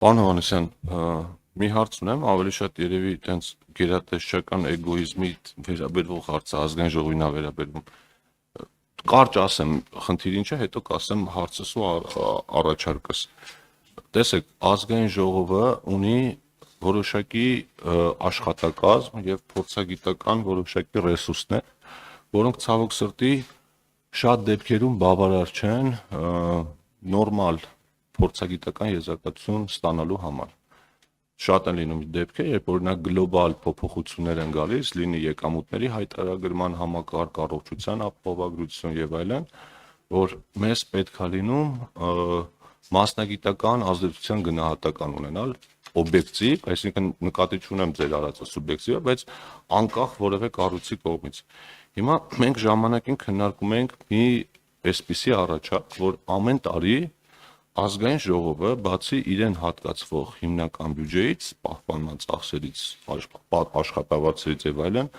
Պարոն Հովհաննիսյան, մի հարց ունեմ, ավելի շատ երևի տենց գերատեսչական էգոիզմի վերաբերվող հարց է, ազգային ժողովին է վերաբերվում։ Կարճ ասեմ, խնդիրը ինչ է, հետո կասեմ հարցս ու առաջարկս։ Տեսեք, ազգային ժողովը ունի որոշակի աշխատակազմ եւ փորձագիտական որոշակի ռեսուրսներ, որոնք ցավոք սրտի շատ դեպքերում բավարար չեն նորմալ փորձագիտական եզրակացություն ստանալու համար։ Շատ են լինում դեպքեր, երբ օրինակ գլոբալ փոփոխություններ են գալիս, լինի եկամուտների հայտարարման համակարգ, առողջության ապահովագրություն եւ այլն, որ մեզ պետք է լինում մասնագիտական ազդեցության գնահատական ունենալ, օբյեկտիվ, այսինքն նկատի չունեմ ձեր արածը սուբյեկտիվ, բայց անկախ որևէ կառույցի կողմից։ Հիմա մենք ժամանակին քննարկում ենք մի այսպիսի առաջարկ, որ ամեն տարի ազգային ժողովը բացի իրեն հատկացվող հիմնական բյուջեից, պահպանման ծախսերից, աշխատավարձերից եւ այլն,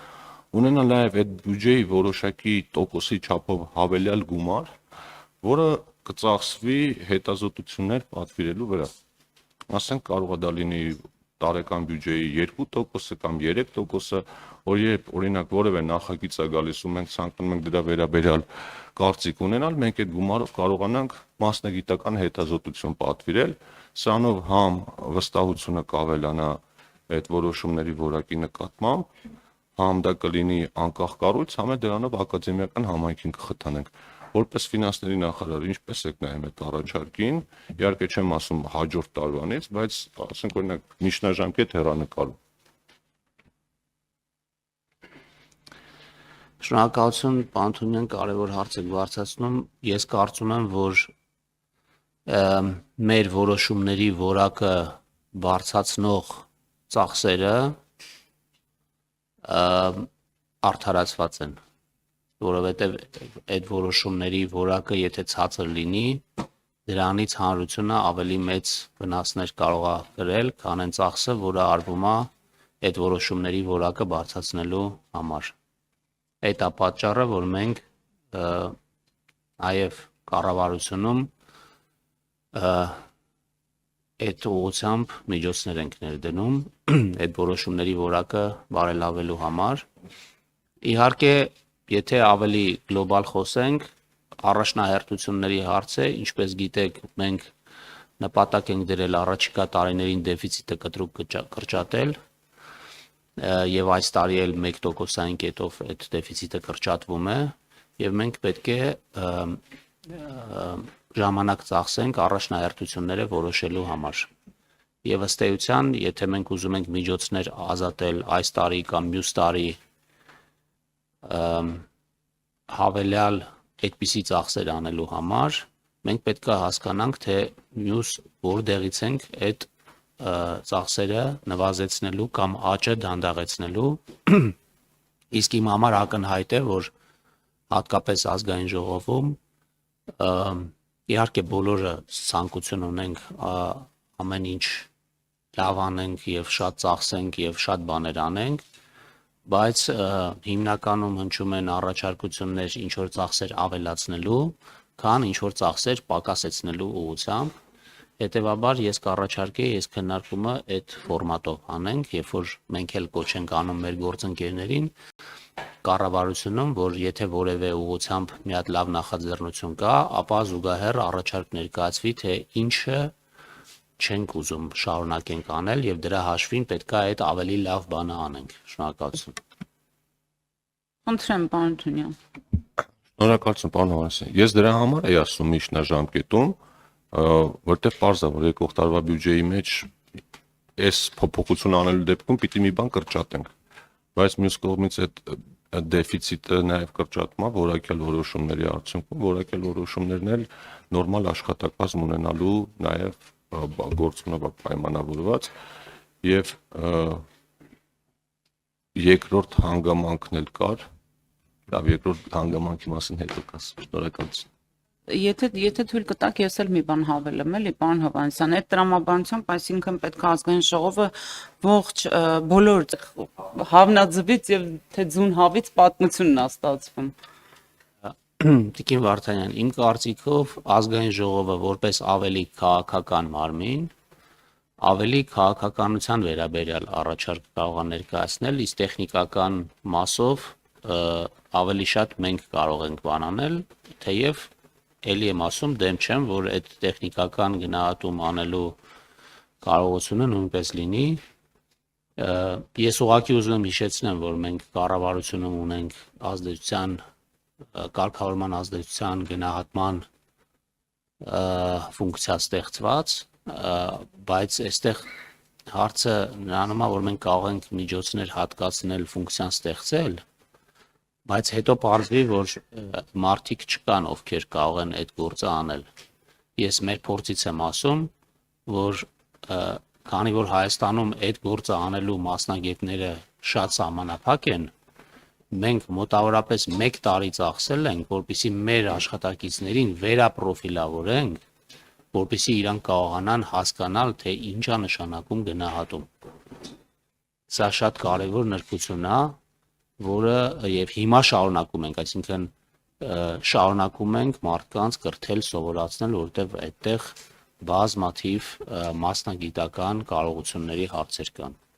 ունենա նաեւ այդ բյուջեի որոշակի տոկոսի չափով հավելյալ գումար, որը կծախսվի հետազոտություններ պատվիրելու վրա։ Ասենք կարող է դա լինի տարեկան բյուջեի 2% կամ 3%, որ երբ օրինակ որևէ նախագիծ է գալիս ու մենք ցանկանում ենք դրա վերաբերյալ կարծիք ունենալ, մենք այդ գումարով կարողանանք մասնագիտական հետազոտություն պատվիրել, սրանով համ վստահությունը կավելանա այդ որոշումների որակի նկատմամբ, համ դա կլինի անկախ կառույց, համ էլ դրանով ակադեմիական համայնքին կխթանենք։ Որպես ֆինանսների նախարար, ինչպես եք նայում այդ առաջարկին, իհարկե չեմ ասում հաջորդ տարվանից, բայց ասենք օրինակ միջնաժամկետ հեռանկարում։ Շնորհակալություն, պարոն Թումանյան, կարևոր հարց եք բարձրացնում։ Ես կարծում եմ, որ մեր որոշումների որակը բարձրացնող ծախսերը արդարացված են, որովհետև այդ որոշումների որակը եթե ցածր լինի, դրանից հանրությունը ավելի մեծ վնասներ կարող է կրել, քան այն ծախսը, որը արվում է այդ որոշումների որակը բարձրացնելու համար։ Այդ է պատճառը, որ մենք նաև կառավարությունում այդ ուղղությամբ միջոցներ ենք ներդնում այդ որոշումների որակը բարելավելու համար։ Իհարկե, եթե ավելի գլոբալ խոսենք, առաջնահերթությունների հարց է, ինչպես գիտեք, մենք նպատակ ենք դրել առաջիկա տարիներին դեֆիցիտը կտրուկ կրճատել, եւ այս տարի էլ 1%-ային կետով այդ դեֆիցիտը կրճատվում է, եւ մենք պետք է ժամանակ ծախսենք առաջնահերթությունները որոշելու համար։ Եվ ըստ էության, եթե մենք ուզում ենք միջոցներ ազատել այս տարի կամ մյուս տարի հավելյալ այդպիսի ծախսեր անելու համար, մենք պետք է հասկանանք, թե մյուս որտեղից ենք այդ ծախսերը նվազեցնելու կամ աճը դանդաղեցնելու, իսկ իմ համար ակնհայտ է, որ հատկապես ազգային ժողովում իհարկե բոլորը ցանկություն ունենք ամեն ինչ լավ անենք եւ շատ ծախսենք եւ շատ բաներ անենք, բայց հիմնականում հնչում են առաջարկություններ ինչ որ ծախսեր ավելացնելու, քան ինչ որ ծախսեր պակասեցնելու ուղղությամբ։ Հետևաբար ես կառաջարկեի այս քննարկումը այդ ֆորմատով անենք, երբ որ մենք էլ կոչ ենք անում մեր գործընկերներին կառավարությունում, որ եթե որևէ ուղղությամբ մի հատ լավ նախաձեռնություն կա, ապա զուգահեռ առաջարկ ներկայացվի, թե ինչը չենք ուզում շարունակենք անել եւ դրա հաշվին պետք է այդ ավելի լավ բանը անենք։ Շնորհակալություն։ Խնդրեմ, պարոն Թումանյան։ Շնորհակալություն, պարոն Հովհաննիսյան։ Ես դրա համար էի ասում միջնաժամկետում, որտեղ պարզ է, որ եկող տարվա բյուջեի մեջ այս փոփոխություն անելու դեպքում պիտի մի բան կրճատենք, բայց մյուս կողմից այդ դեֆիցիտը նաև կրճատում է որակյալ որոշումների արդյունքում, որակյալ որոշումներն էլ նորմալ աշխատակազմ ունենալու նաև գործունեով պայմանավորված եւ երկրորդ հանգամանքն էլ կար, լավ երկրորդ հանգամանքի մասին հետո կասեմ։ Շնորհակալություն։ Եթե թույլ կտաք, ես էլ մի բան հավելեմ, էլի, պարոն Հովհաննիսյան, այդ տրամաբանությամբ, այսինքն պետք է ազգային ժողովը ողջ բոլոր հավնաձվից եւ թե ձուն հավից պատմությունն է ստացվում։ Տիկին Վարդանյան, իմ կարծիքով ազգային ժողովը որպես ավելի քաղաքական մարմին ավելի քաղաքականության վերաբերյալ առաջարկ կարող է ներկայացնել, իսկ տեխնիկական մասով ավելի շատ մենք կարող ենք բանանել, թեև ելի եմ ասում, դեմ չեմ, որ այդ տեխնիկական գնահատում անելու կարողությունը նույնպես լինի։ Ես ուղղակի ուզում եմ հիշեցնեմ, որ մենք կառավարությունում ունենք ազդեցության, կարգավորման ազդեցության գնահատման ֆունկցիա ստեղծված, բայց այստեղ հարցը նրանում է, որ մենք կարող ենք միջոցներ հատկացնել ֆունկցիան ստեղծել, բայց հետո պարզվի, որ մարդիկ չկան, ովքեր կարող են այդ գործը անել։ Ես մեր փորձից եմ ասում, որ քանի որ Հայաստանում այդ գործը անելու մասնագետները շատ սահմանափակ են, մենք մոտավորապես 1 տարի ծախսել ենք, որպեսզի մեր աշխատակիցներին վերապրոֆիլավորենք, որպեսզի իրանք կարողանան հասկանալ, թե ինչ է նշանակում գնահատում։ Սա շատ կարևոր նրբություն է, որը եւ հիմա շարունակում ենք, այսինքն շարունակում ենք մարդկանց կրթել, սովորացնել, որովհետեւ այդտեղ բազմաթիվ մասնագիտական կարողությունների հարցեր կան։